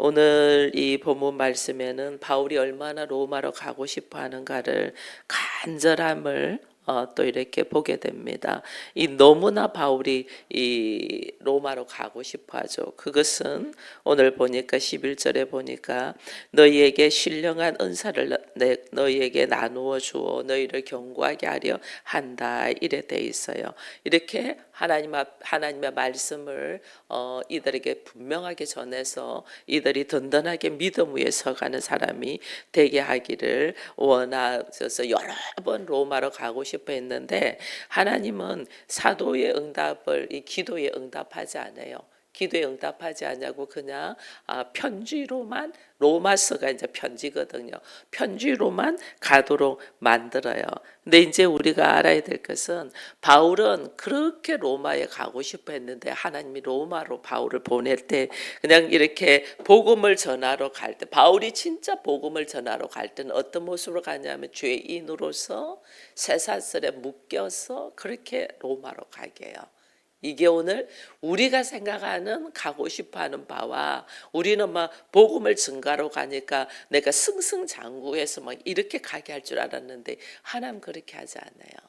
오늘 이 본문 말씀에는 바울이 얼마나 로마로 가고 싶어 하는가를 간절함을 또 이렇게 보게 됩니다. 이 너무나 바울이 이 로마로 가고 싶어 하죠. 그것은 오늘 보니까 11절에 보니까 너희에게 신령한 은사를 너희에게 나누어 주어 너희를 견고하게 하려 한다 이래 돼 있어요. 이렇게 하나님의 말씀을 이들에게 분명하게 전해서 이들이 든든하게 믿음 위에 서가는 사람이 되게 하기를 원하셔서 여러 번 로마로 가고 싶어 했는데 하나님은 사도의 응답을 이 기도에 응답하지 않아요. 기도에 응답하지 않냐고 그냥 편지로만 로마서가 이제 편지거든요. 편지로만 가도록 만들어요. 근데 이제 우리가 알아야 될 것은 바울은 그렇게 로마에 가고 싶어 했는데 하나님이 로마로 바울을 보낼 때 그냥 이렇게 복음을 전하러 갈 때 바울이 진짜 복음을 전하러 갈 때는 어떤 모습으로 가냐면 죄인으로서 쇠사슬에 묶여서 그렇게 로마로 가게 해요. 이게 오늘 우리가 생각하는 가고 싶어하는 바와 우리는 막 복음을 증가로 가니까 내가 승승장구해서 막 이렇게 가게 할 줄 알았는데 하나님 그렇게 하지 않아요.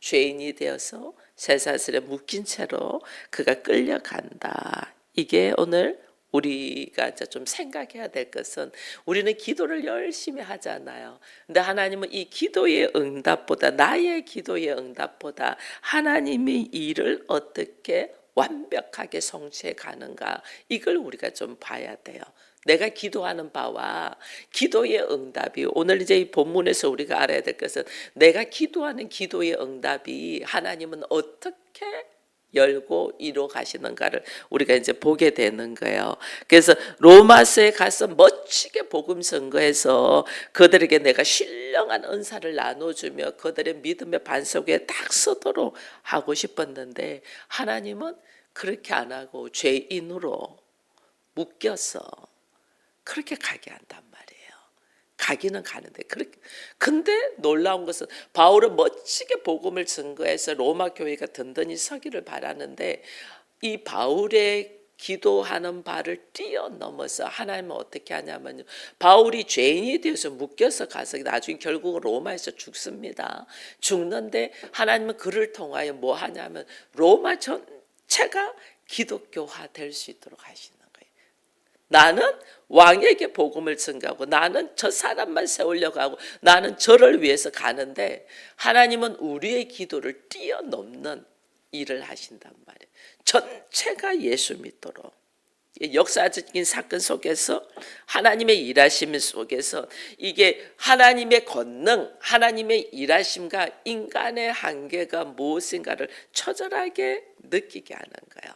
죄인이 되어서 쇠사슬에 묶인 채로 그가 끌려간다. 이게 오늘 우리가 이제 좀 생각해야 될 것은 우리는 기도를 열심히 하잖아요. 근데 하나님은 이 기도의 응답보다 나의 기도의 응답보다 하나님이 일을 어떻게 완벽하게 성취해 가는가 이걸 우리가 좀 봐야 돼요. 내가 기도하는 바와 기도의 응답이 오늘 이제 이 본문에서 우리가 알아야 될 것은 내가 기도하는 기도의 응답이 하나님은 어떻게 열고 이루어 가시는가를 우리가 이제 보게 되는 거예요. 그래서 로마서에 가서 멋지게 복음 선거해서 그들에게 내가 신령한 은사를 나눠주며 그들의 믿음의 반석 위에 딱 서도록 하고 싶었는데 하나님은 그렇게 안 하고 죄인으로 묶여서 그렇게 가게 한단 말이에요. 가기는 가는데 그렇게 근데 놀라운 것은 바울은 멋지게 복음을 증거해서 로마 교회가 든든히 서기를 바라는데 이 바울의 기도하는 바를 뛰어넘어서 하나님은 어떻게 하냐면요. 바울이 죄인이 되어서 묶여서 가서 나중에 결국 로마에서 죽습니다. 죽는데 하나님은 그를 통하여 뭐 하냐면 로마 전체가 기독교화 될 수 있도록 하시는 거예요. 나는 왕에게 복음을 증가하고 나는 저 사람만 세우려고 하고 나는 저를 위해서 가는데 하나님은 우리의 기도를 뛰어넘는 일을 하신단 말이에요. 전체가 예수 믿도록. 역사적인 사건 속에서 하나님의 일하심 속에서 이게 하나님의 권능, 하나님의 일하심과 인간의 한계가 무엇인가를 처절하게 느끼게 하는 거예요.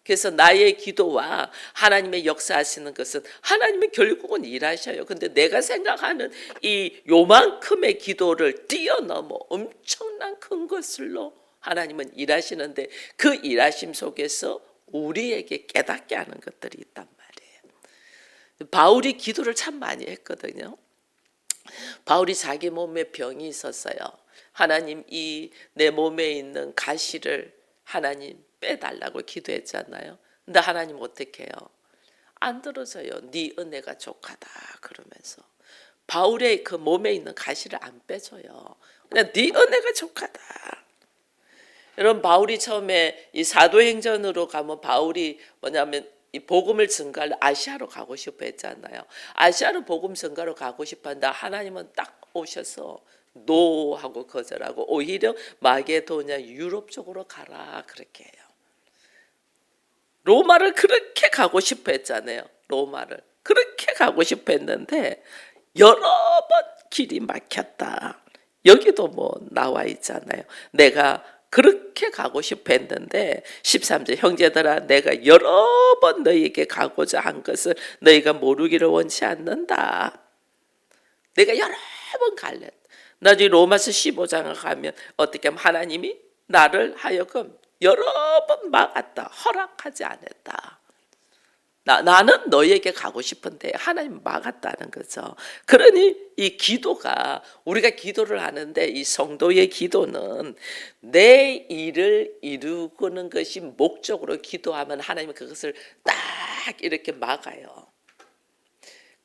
그래서 나의 기도와 하나님의 역사하시는 것은 하나님이 결국은 일하셔요. 근데 내가 생각하는 이 요만큼의 기도를 뛰어넘어 엄청난 큰 것으로 하나님은 일하시는데 그 일하심 속에서 우리에게 깨닫게 하는 것들이 있단 말이에요. 바울이 기도를 참 많이 했거든요. 바울이 자기 몸에 병이 있었어요. 하나님 이 내 몸에 있는 가시를 하나님 빼달라고 기도했잖아요. 근데 하나님 어떻게 해요? 안 들어줘요. 네 은혜가 족하다 그러면서 바울의 그 몸에 있는 가시를 안 빼줘요. 그냥 네 은혜가 족하다. 여러분 바울이 처음에 이 사도행전으로 가면 바울이 뭐냐면 이 복음을 증가를 아시아로 가고 싶어 했잖아요. 아시아로 복음 증가로 가고 싶어 한다. 하나님은 딱 오셔서 노 하고 거절하고 오히려 마게도냐 유럽 쪽으로 가라 그렇게 해요. 로마를 그렇게 가고 싶어 했잖아요. 로마를 그렇게 가고 싶어 했는데 여러 번 길이 막혔다. 여기도 뭐 나와 있잖아요. 내가 그렇게 가고 싶어 했는데 13절 형제들아 내가 여러 번 너희에게 가고자 한 것을 너희가 모르기를 원치 않는다. 내가 여러 번 갈래. 나중에 로마서 15장을 가면 어떻게 하면 하나님이 나를 하여금 여러 번 막았다. 허락하지 않았다. 나는 너희에게 가고 싶은데 하나님 막았다는 거죠. 그러니 이 기도가 우리가 기도를 하는데 이 성도의 기도는 내 일을 이루는 것이 목적으로 기도하면 하나님은 그것을 딱 이렇게 막아요.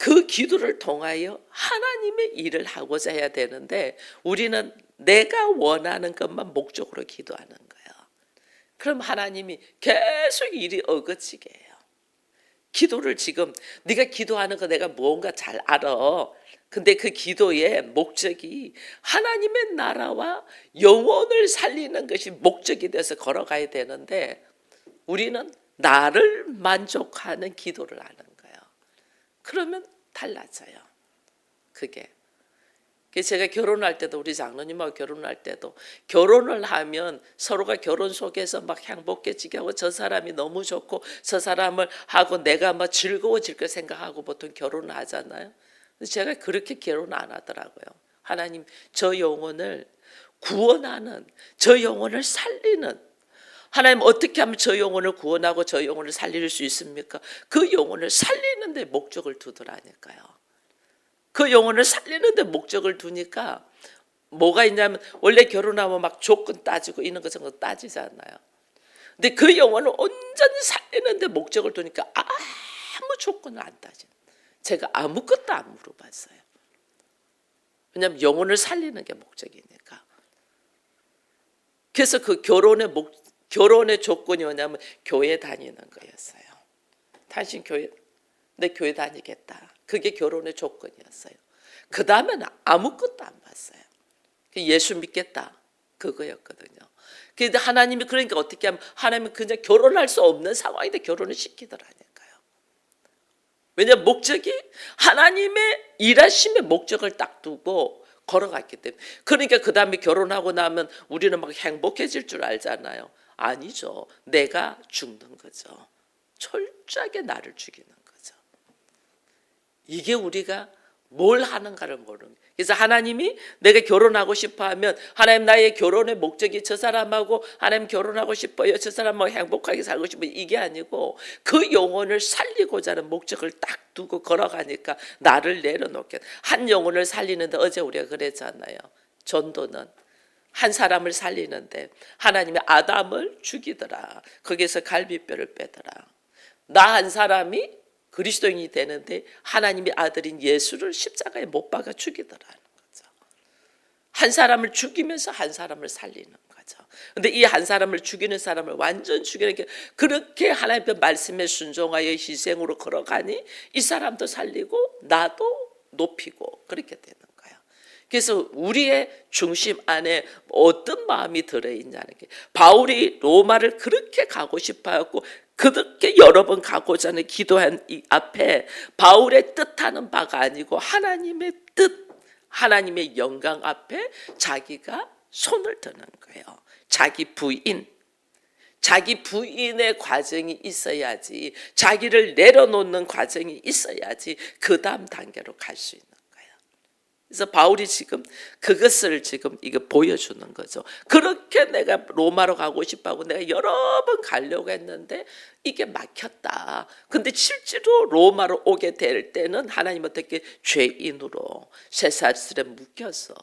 그 기도를 통하여 하나님의 일을 하고자 해야 되는데 우리는 내가 원하는 것만 목적으로 기도하는 거예요. 그럼 하나님이 계속 일이 얽어지게 해요. 기도를 지금 네가 기도하는 거 내가 뭔가 잘 알아. 근데 그 기도의 목적이 하나님의 나라와 영혼을 살리는 것이 목적이 돼서 걸어가야 되는데 우리는 나를 만족하는 기도를 하는 거예요. 그러면 달라져요. 그게. 제가 결혼할 때도 우리 장로님하고 결혼할 때도 결혼을 하면 서로가 결혼 속에서 막 행복해지게 하고 저 사람이 너무 좋고 저 사람을 하고 내가 막 즐거워질 거 생각하고 보통 결혼을 하잖아요. 제가 그렇게 결혼 안 하더라고요. 하나님 저 영혼을 구원하는 저 영혼을 살리는 하나님 어떻게 하면 저 영혼을 구원하고 저 영혼을 살릴 수 있습니까? 그 영혼을 살리는 데 목적을 두더라니까요. 그 영혼을 살리는 데 목적을 두니까 뭐가 있냐면 원래 결혼하면 막 조건 따지고 이런 거 저런 거 따지잖아요. 근데 그 영혼을 온전히 살리는 데 목적을 두니까 아무 조건을 안 따져. 제가 아무것도 안 물어봤어요. 왜냐하면 영혼을 살리는 게 목적이니까. 그래서 그 결혼의 조건이 뭐냐면 교회 다니는 거였어요. 당신 내 교회 다니겠다. 그게 결혼의 조건이었어요. 그 다음에는 아무것도 안 봤어요. 예수 믿겠다. 그거였거든요. 그런데 하나님이 그러니까 어떻게 하면 하나님은 그냥 결혼할 수 없는 상황인데 결혼을 시키더라니까요. 왜냐하면 목적이 하나님의 일하심의 목적을 딱 두고 걸어갔기 때문에. 그러니까 그 다음에 결혼하고 나면 우리는 막 행복해질 줄 알잖아요. 아니죠. 내가 죽는 거죠. 철저하게 나를 죽이는 거죠. 이게 우리가 뭘 하는가를 모르는 거예요. 그래서 하나님이 내가 결혼하고 싶어 하면 하나님 나의 결혼의 목적이 저 사람하고 하나님 결혼하고 싶어요. 저 사람하고 행복하게 살고 싶어요. 이게 아니고 그 영혼을 살리고자 하는 목적을 딱 두고 걸어가니까 나를 내려놓게. 한 영혼을 살리는데 어제 우리가 그랬잖아요. 전도는 한 사람을 살리는데 하나님이 아담을 죽이더라. 거기서 갈비뼈를 빼더라. 나 한 사람이 그리스도인이 되는데 하나님의 아들인 예수를 십자가에 못 박아 죽이더라는 거죠. 한 사람을 죽이면서 한 사람을 살리는 거죠. 그런데 이 한 사람을 죽이는 사람을 완전 죽이는 게 그렇게 하나님의 말씀에 순종하여 희생으로 걸어가니 이 사람도 살리고 나도 높이고 그렇게 되는 거예요. 그래서 우리의 중심 안에 어떤 마음이 들어있냐는 게 바울이 로마를 그렇게 가고 싶어하고 그렇게 여러 번 가고자 하는 기도한 이 앞에 바울의 뜻하는 바가 아니고 하나님의 뜻, 하나님의 영광 앞에 자기가 손을 드는 거예요. 자기 부인의 과정이 있어야지, 자기를 내려놓는 과정이 있어야지 그 다음 단계로 갈 수 있는 거예요. 그래서 바울이 지금 그것을 지금 이거 보여주는 거죠. 그렇게 내가 로마로 가고 싶어하고 내가 여러 번 가려고 했는데 이게 막혔다. 근데 실제로 로마로 오게 될 때는 하나님 어떻게 죄인으로 쇠사슬에 묶여서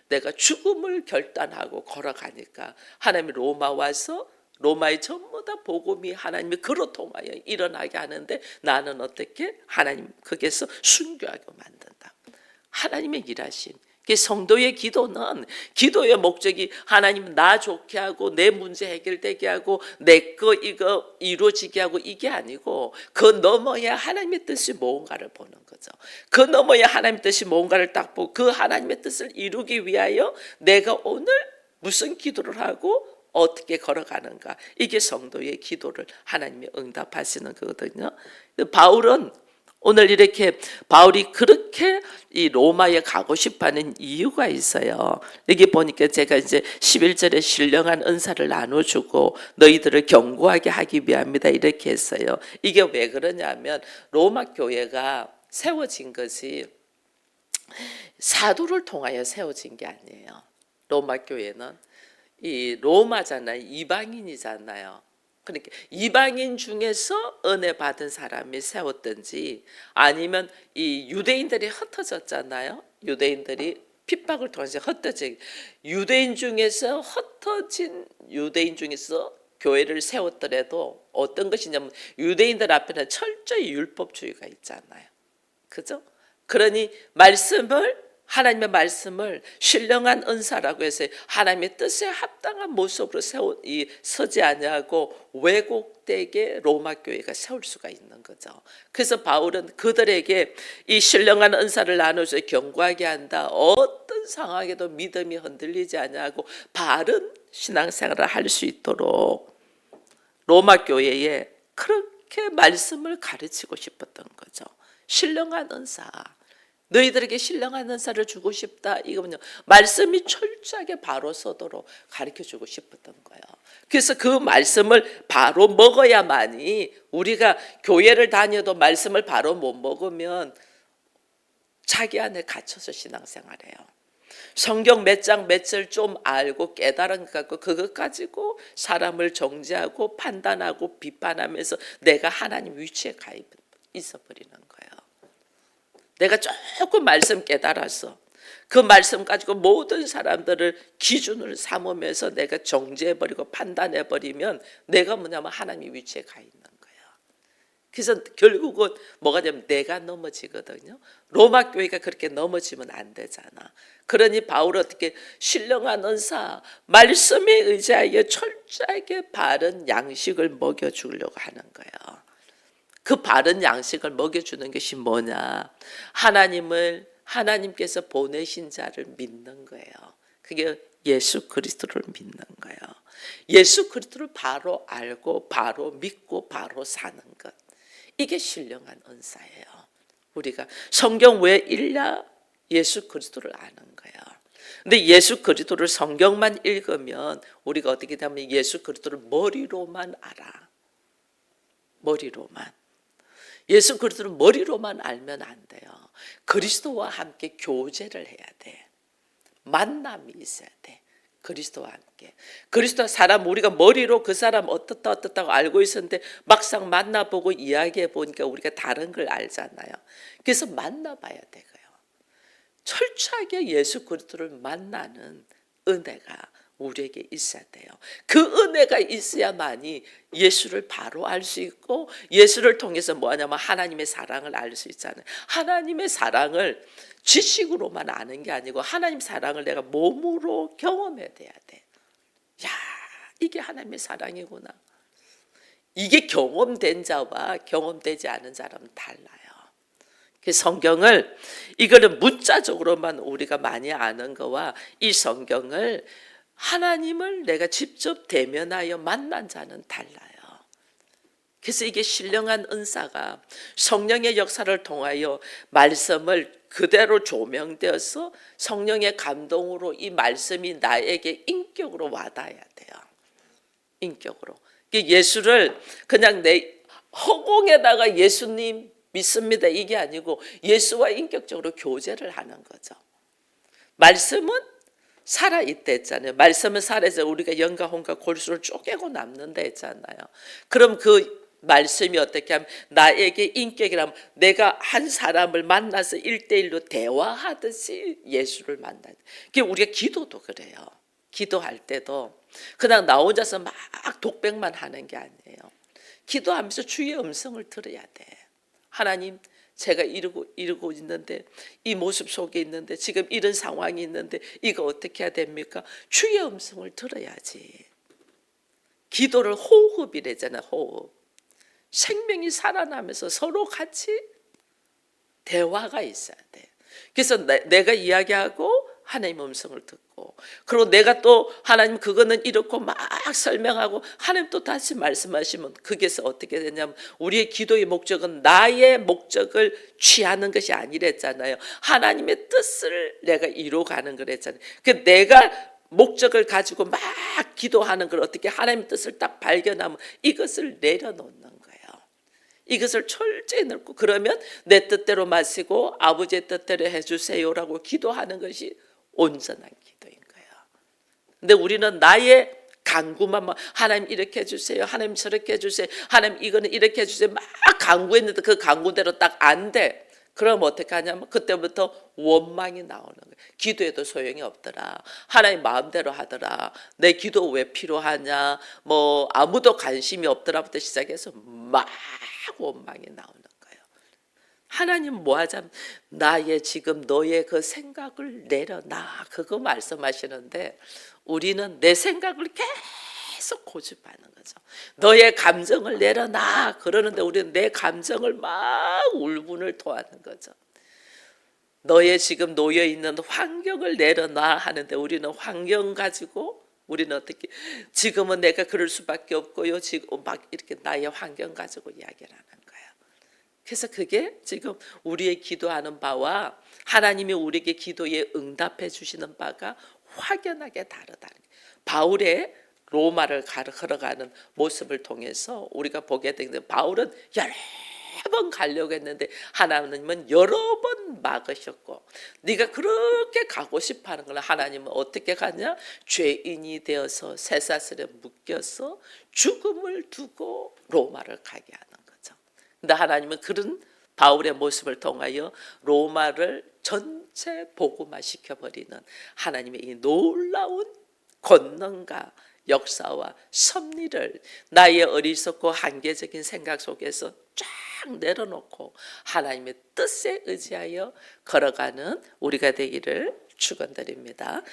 내가 죽음을 결단하고 걸어가니까 하나님이 로마 와서 로마의 전부 다 복음이 하나님이 그로 통하여 일어나게 하는데 나는 어떻게 하나님 거기에서 순교하게 만든다. 하나님의 일하심. 성도의 기도는 기도의 목적이 하나님 나 좋게 하고 내 문제 해결되게 하고 내 거 이거 이루어지게 하고 이게 아니고 그 넘어야 하나님의 뜻이 뭔가를 보는 거죠. 그 넘어야 하나님의 뜻이 뭔가를 딱 보고 그 하나님의 뜻을 이루기 위하여 내가 오늘 무슨 기도를 하고 어떻게 걸어가는가. 이게 성도의 기도를 하나님이 응답하시는 거거든요. 바울은 오늘 이렇게 바울이 그렇게 이 로마에 가고 싶어하는 이유가 있어요. 여기 보니까 제가 이제 11절에 신령한 은사를 나눠주고 너희들을 견고하게 하기 위함이다 이렇게 했어요. 이게 왜 그러냐면 로마 교회가 세워진 것이 사도를 통하여 세워진 게 아니에요. 로마 교회는 이 로마잖아요. 이방인이잖아요. 그러니까 이방인 중에서 은혜 받은 사람이 세웠든지 아니면 이 유대인들이 흩어졌잖아요. 유대인들이 핍박을 통해서 흩어진 유대인 중에서 흩어진 유대인 중에서 교회를 세웠더라도 어떤 것이냐면 유대인들 앞에는 철저히 율법주의가 있잖아요. 그죠? 그러니 하나님의 말씀을 신령한 은사라고 해서 하나님의 뜻에 합당한 모습으로 서지 아니하고 왜곡되게 로마 교회가 세울 수가 있는 거죠. 그래서 바울은 그들에게 이 신령한 은사를 나눠서 경고하게 한다. 어떤 상황에도 믿음이 흔들리지 아니하고 바른 신앙생활을 할 수 있도록 로마 교회에 그렇게 말씀을 가르치고 싶었던 거죠. 신령한 은사. 너희들에게 신령한 은사를 주고 싶다. 이거는요, 말씀이 철저하게 바로 서도록 가르쳐주고 싶었던 거예요. 그래서 그 말씀을 바로 먹어야만이, 우리가 교회를 다녀도 말씀을 바로 못 먹으면 자기 안에 갇혀서 신앙생활해요. 성경 몇 장 몇 절 좀 알고 깨달은 것 갖고 그것 가지고 사람을 정죄하고 판단하고 비판하면서 내가 하나님 위치에 가 있어버리는 거예요. 내가 조금 말씀 깨달아서 그 말씀 가지고 모든 사람들을 기준으로 삼으면서 내가 정죄해버리고 판단해버리면 내가 뭐냐면 하나님 위치에 가 있는 거예요. 그래서 결국은 뭐가 되면 내가 넘어지거든요. 로마 교회가 그렇게 넘어지면 안 되잖아. 그러니 바울은 어떻게 신령한 은사, 말씀에 의지하여 철저하게 바른 양식을 먹여주려고 하는 거예요. 그 바른 양식을 먹여주는 것이 뭐냐? 하나님께서 보내신 자를 믿는 거예요. 그게 예수 그리스도를 믿는 거예요. 예수 그리스도를 바로 알고 바로 믿고 바로 사는 것. 이게 신령한 은사예요. 우리가 성경 왜 읽냐? 예수 그리스도를 아는 거예요. 근데 예수 그리스도를 성경만 읽으면 우리가 어떻게 되면 예수 그리스도를 머리로만 알아. 머리로만. 예수 그리스도를 머리로만 알면 안 돼요. 그리스도와 함께 교제를 해야 돼. 만남이 있어야 돼. 그리스도와 함께. 그리스도와 사람, 우리가 머리로 그 사람 어떻다고 알고 있었는데 막상 만나보고 이야기해 보니까 우리가 다른 걸 알잖아요. 그래서 만나봐야 되고요. 철저하게 예수 그리스도를 만나는 은혜가 우리에게 있어야 돼요. 그 은혜가 있어야만이 예수를 바로 알 수 있고, 예수를 통해서 뭐하냐면 하나님의 사랑을 알 수 있잖아요. 하나님의 사랑을 지식으로만 아는 게 아니고 하나님 사랑을 내가 몸으로 경험해야 돼야 돼. 야, 이게 하나님의 사랑이구나. 이게 경험된 자와 경험되지 않은 자라면 달라요. 그 성경을, 이거는 문자적으로만 우리가 많이 아는 거와 이 성경을 하나님을 내가 직접 대면하여 만난 자는 달라요. 그래서 이게 신령한 은사가 성령의 역사를 통하여 말씀을 그대로 조명되어서 성령의 감동으로 이 말씀이 나에게 인격으로 와닿아야 돼요. 인격으로. 예수를 그냥 내 허공에다가 예수님 믿습니다 이게 아니고 예수와 인격적으로 교제를 하는 거죠. 말씀은 살아있다 했잖아요. 말씀은 살아서 우리가 영과 혼과 골수를 쪼개고 남는다 했잖아요. 그럼 그 말씀이 어떻게 하면 나에게 인격이라면 내가 한 사람을 만나서 1대1로 대화하듯이 예수를 만나요. 그게 우리가 기도도 그래요. 기도할 때도 그냥 나 혼자서 막 독백만 하는 게 아니에요. 기도하면서 주의 음성을 들어야 돼. 하나님, 제가 이러고 있는데 이 모습 속에 있는데 지금 이런 상황이 있는데 이거 어떻게 해야 됩니까? 주의 음성을 들어야지. 기도를 호흡이래잖아요. 호흡. 생명이 살아나면서 서로 같이 대화가 있어야 돼. 그래서 내가 이야기하고 하나님 음성을 듣고, 그리고 내가 또 하나님 그거는 이렇고 막 설명하고 하나님 또 다시 말씀하시면 그게서 어떻게 되냐면 우리의 기도의 목적은 나의 목적을 취하는 것이 아니랬잖아요. 하나님의 뜻을 내가 이루어가는 거랬잖아요. 그 내가 목적을 가지고 막 기도하는 걸 어떻게 하나님의 뜻을 딱 발견하면 이것을 내려놓는 거예요. 이것을 철저히 넣고 그러면 내 뜻대로 마시고 아버지의 뜻대로 해주세요라고 기도하는 것이 온전한 기도인 거예요. 근데 우리는 나의 간구만 하나님 이렇게 해주세요, 하나님 저렇게 해주세요, 하나님 이거는 이렇게 해주세요 막 간구했는데 그 간구대로 딱 안 돼. 그럼 어떻게 하냐면 그때부터 원망이 나오는 거예요. 기도해도 소용이 없더라. 하나님 마음대로 하더라. 내 기도 왜 필요하냐. 뭐 아무도 관심이 없더라부터 시작해서 막 원망이 나오는 거예요. 하나님 뭐 하자면 나의 지금 너의 그 생각을 내려놔 그거 말씀하시는데 우리는 내 생각을 계속 고집하는 거죠. 너의 감정을 내려놔 그러는데 우리는 내 감정을 막 울분을 토하는 거죠. 너의 지금 놓여 있는 환경을 내려놔 하는데 우리는 환경 가지고 우리는 어떻게 지금은 내가 그럴 수밖에 없고요. 지금 막 이렇게 나의 환경 가지고 이야기를 하는 거예요. 그래서 그게 지금 우리의 기도하는 바와 하나님이 우리에게 기도에 응답해 주시는 바가 확연하게 다르다는 거예요. 바울의 로마를 걸어가는 모습을 통해서 우리가 보게 되는데 바울은 여러 번 가려고 했는데 하나님은 여러 번 막으셨고 네가 그렇게 가고 싶어하는 걸 하나님은 어떻게 가냐? 죄인이 되어서 쇠사슬에 묶여서 죽음을 두고 로마를 가게 하는 거죠. 근데 하나님은 그런 바울의 모습을 통하여 로마를 전체 복음화 시켜버리는 하나님의 이 놀라운 권능과 역사와 섭리를 나의 어리석고 한계적인 생각 속에서 쫙 내려놓고 하나님의 뜻에 의지하여 걸어가는 우리가 되기를 축원드립니다.